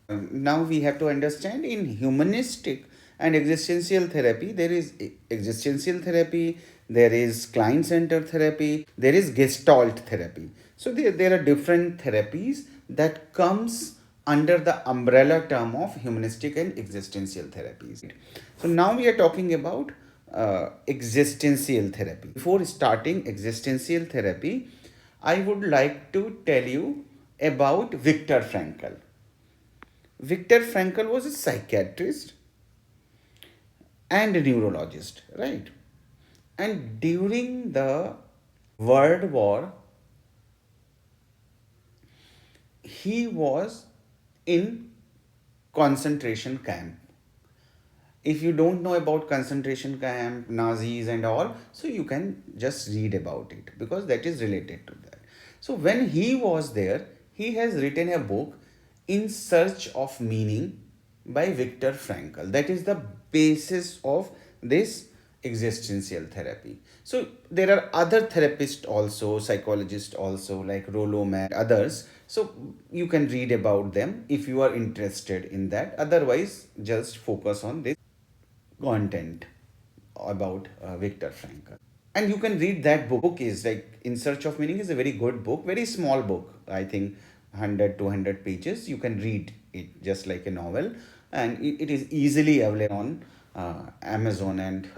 Now we have to understand in humanistic and existential therapy, there is existential therapy, there is client centered therapy, there is gestalt therapy. So there are different therapies that comes under the umbrella term of humanistic and existential therapies. So now we are talking about existential therapy. Before starting existential therapy, I would like to tell you about Viktor Frankl. Viktor Frankl was a psychiatrist and a neurologist, right? And during the World War, he was in concentration camp. If you don't know about concentration camp, Nazis and all, so you can just read about it because that is related to that. So when he was there, he has written a book, In Search of Meaning, by Viktor Frankl. That is the basis of this existential therapy. So there are other therapists also, psychologists also, like Rollo Mann, others. So you can read about them if you are interested in that. Otherwise, just focus on this content about Viktor Frankl. And you can read that book. Book is like In Search of Meaning is a very good book, very small book. I think 100 200 pages. You can read it just like a novel, and it is easily available on Amazon and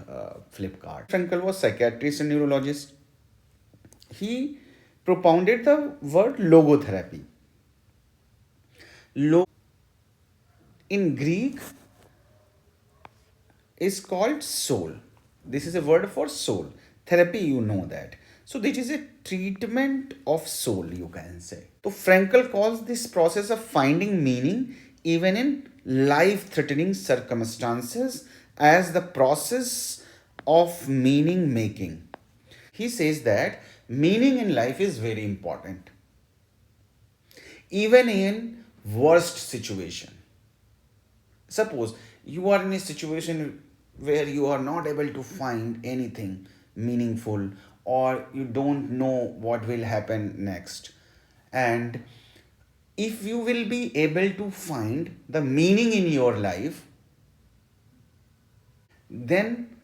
Flipkart. Frankl was psychiatrist and neurologist. He propounded the word logotherapy. In Greek is called soul. This is a word for soul. Therapy, you know that. So this is a treatment of soul, you can say. So Frankel calls this process of finding meaning even in life-threatening circumstances as the process of meaning making. He says that meaning in life is very important, even in worst situation. Suppose you are in a situation where you are not able to find anything meaningful, or you don't know what will happen next. And if you will be able to find the meaning in your life, then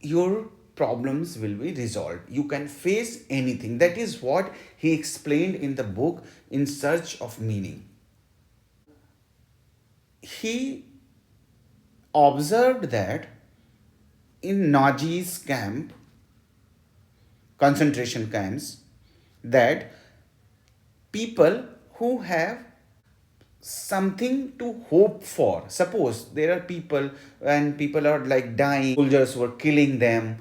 your problems will be resolved. You can face anything. That is what he explained in the book In Search of Meaning. He observed that in Nazi's camp, concentration camps, that people who have something to hope for, suppose there are people and people are like dying, soldiers were killing them,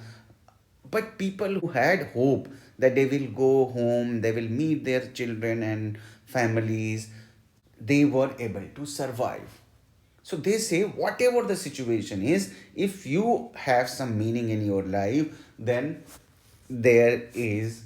but people who had hope that they will go home, they will meet their children and families, they were able to survive. So they say, whatever the situation is, if you have some meaning in your life, then there is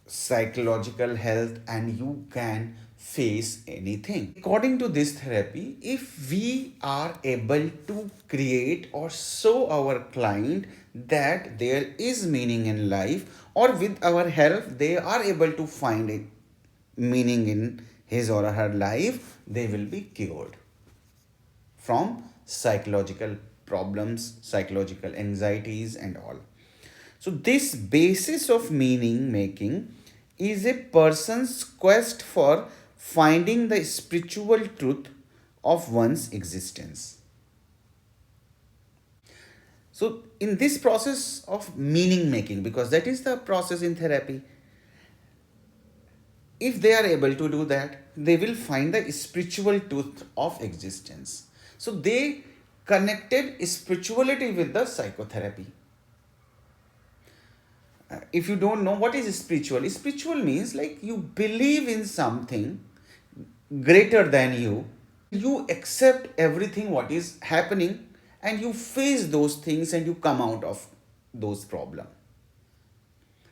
psychological health and you can face anything. According to this therapy, if we are able to create or show our client that there is meaning in life, or with our help they are able to find a meaning in his or her life, they will be cured from psychological problems, psychological anxieties, and all. So, this basis of meaning making is a person's quest for finding the spiritual truth of one's existence. So, in this process of meaning making, because that is the process in therapy, if they are able to do that, they will find the spiritual truth of existence. So, they connected spirituality with the psychotherapy. If you don't know what is spiritual means like you believe in something greater than you accept everything what is happening, and you face those things and you come out of those problems.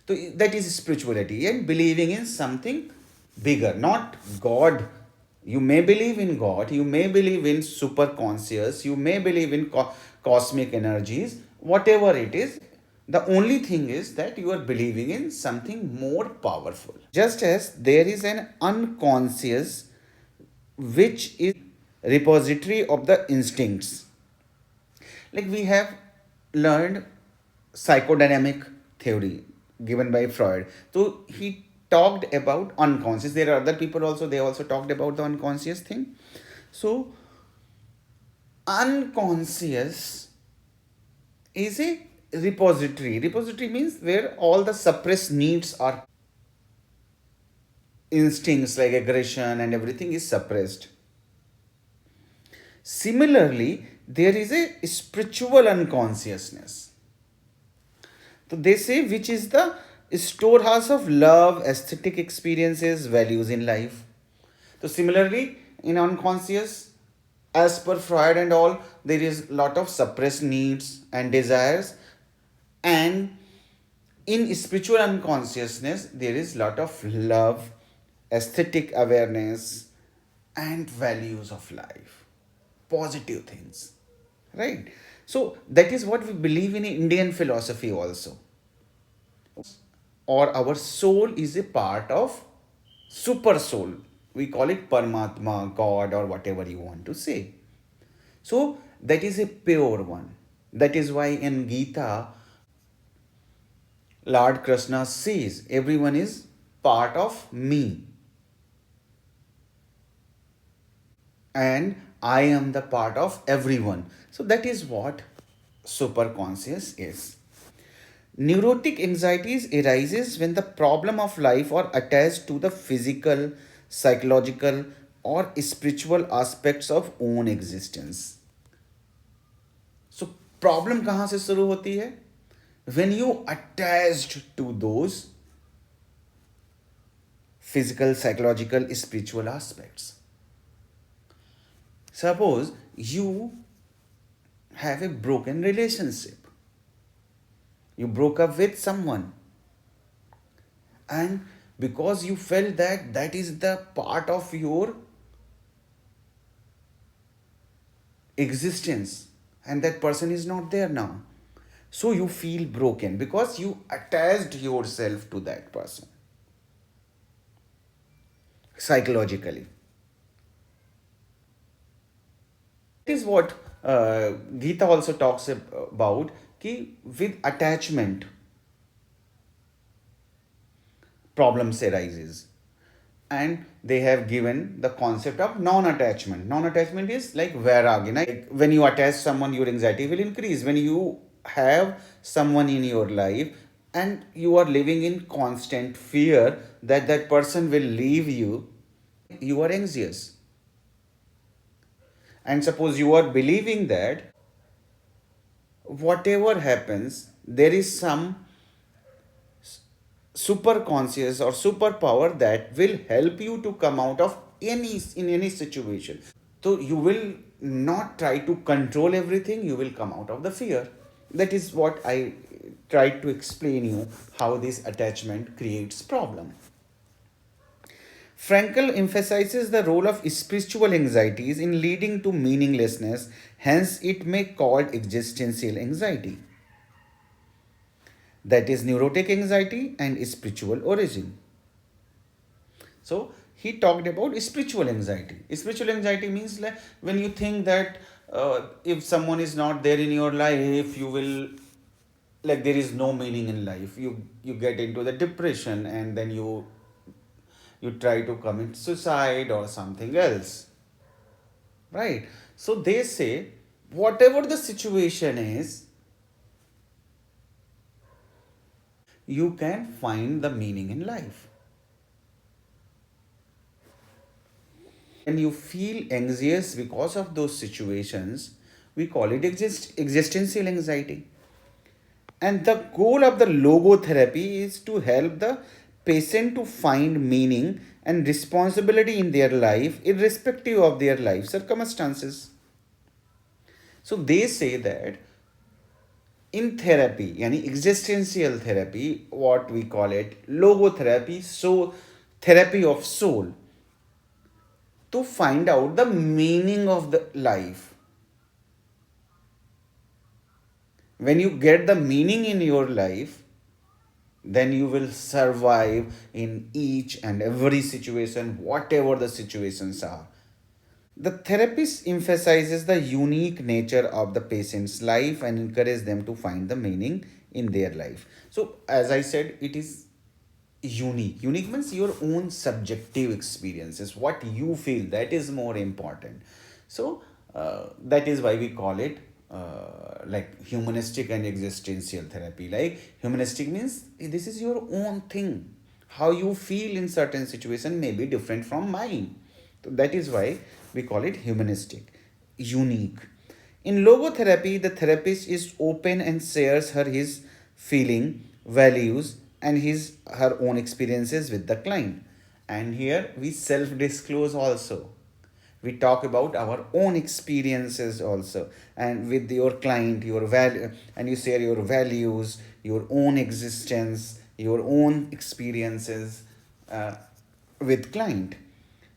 So that is spirituality, and believing in something bigger, not God. You may believe in God, you may believe in super conscious, you may believe in cosmic energies, whatever it is. The only thing is that you are believing in something more powerful. Just as there is an unconscious which is repository of the instincts. Like we have learned psychodynamic theory given by Freud. So he talked about unconscious. There are other people also, they also talked about the unconscious thing. So unconscious is a repository. Repository means where all the suppressed needs are, instincts like aggression and everything is suppressed. Similarly, there is a spiritual unconsciousness. So they say which is the storehouse of love, aesthetic experiences, values in life. So similarly, in unconscious, as per Freud and all, there is lot of suppressed needs and desires, and in spiritual unconsciousness, there is lot of love, aesthetic awareness, and values of life, positive things, right? So that is what we believe in Indian philosophy also. Or our soul is a part of super soul. We call it Paramatma, God, or whatever you want to say. So that is a pure one. That is why in Gita, Lord Krishna says, everyone is part of me and I am the part of everyone. So that is what superconscious is. Neurotic anxieties arises when the problem of life are attached to the physical, psychological or spiritual aspects of own existence. So problem कहाँ से शुरू होती है? When you attached to those physical, psychological, spiritual aspects. Suppose you have a broken relationship. You broke up with someone, and because you felt that that is the part of your existence and that person is not there now, so you feel broken because you attached yourself to that person psychologically. This is what Gita also talks about, ki with attachment problems arises, and they have given the concept of non-attachment. Non-attachment is like vairagya. Like when you attach someone, your anxiety will increase. When you have someone in your life and you are living in constant fear that that person will leave you, you are anxious. And suppose you are believing that whatever happens, there is some super conscious or superpower that will help you to come out of any situation. So you will not try to control everything, you will come out of the fear. That is what I tried to explain you, how this attachment creates problem. Frankel emphasizes the role of spiritual anxieties in leading to meaninglessness, hence it may called existential anxiety. That is neurotic anxiety and spiritual origin. So he talked about spiritual anxiety. Spiritual anxiety means like when you think that if someone is not there in your life, you will, like there is no meaning in life. You get into the depression and then you try to commit suicide or something else, right? So they say whatever the situation is, you can find the meaning in life. When you feel anxious because of those situations, we call it existential anxiety. And the goal of the logotherapy is to help the patient to find meaning and responsibility in their life, irrespective of their life circumstances. So they say that in therapy, yani existential therapy, what we call it, logotherapy, so therapy of soul, to find out the meaning of the life. When you get the meaning in your life, then you will survive in each and every situation, whatever the situations are. The therapist emphasizes the unique nature of the patient's life and encourages them to find the meaning in their life. So, as I said, it is unique. Unique means your own subjective experiences, what you feel, that is more important. So, that is why we call it like humanistic and existential therapy. Like, humanistic means this is your own thing. How you feel in certain situation may be different from mine. So that is why we call it humanistic, unique. In logotherapy, the therapist is open and shares his feeling, values, and his her own experiences with the client. And here we self-disclose also. We talk about our own experiences also, and with your client, your value, and you share your values, your own existence, your own experiences uh, with client,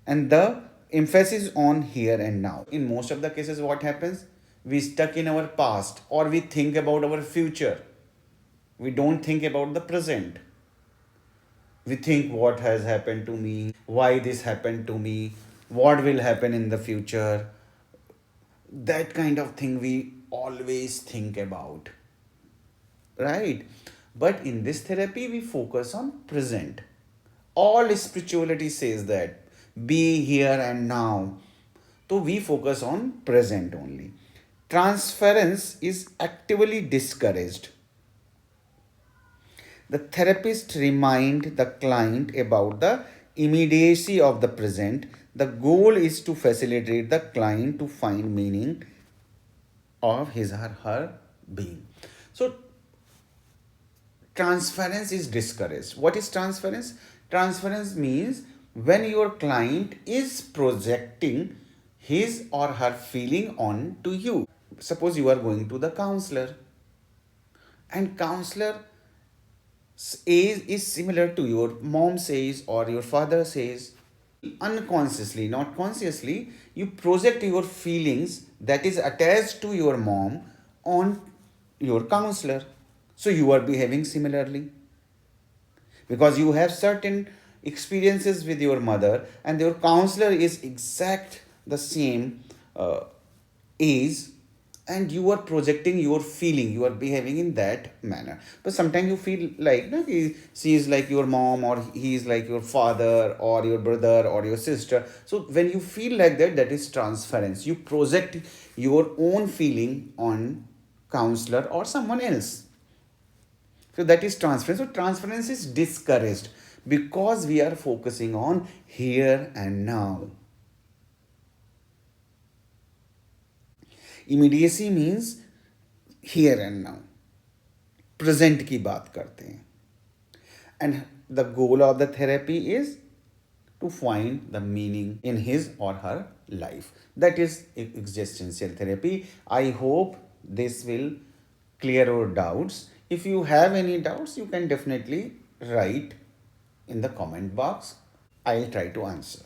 and the emphasis on here and now. In most of the cases, what happens, we stuck in our past or we think about our future, we don't think about the present. We think what has happened to me, why this happened to me, what will happen in the future. That kind of thing we always think about, right? But in this therapy we focus on present. All spirituality says that be here and now. So we focus on present only. Transference is actively discouraged. The therapist remind the client about the immediacy of the present. The goal is to facilitate the client to find meaning of his or her being. So transference is discouraged. What is transference? Transference means when your client is projecting his or her feeling on to you. Suppose you are going to the counselor, and counselor is similar to your mom says or your father says. Unconsciously, not consciously, you project your feelings that is attached to your mom on your counselor. So you are behaving similarly because you have certain experiences with your mother, and your counselor is exact the same age, and you are projecting your feeling, you are behaving in that manner. But sometimes you feel like no, she is like your mom, or he is like your father or your brother or your sister. So when you feel like that, that is transference. You project your own feeling on counselor or someone else. So that is transference. So transference is discouraged because we are focusing on here and now. Immediacy means here and now. Present की बात करते हैं. And the goal of the therapy is to find the meaning in his or her life. That is existential therapy. I hope this will clear your doubts. If you have any doubts, you can definitely write in the comment box. I'll try to answer.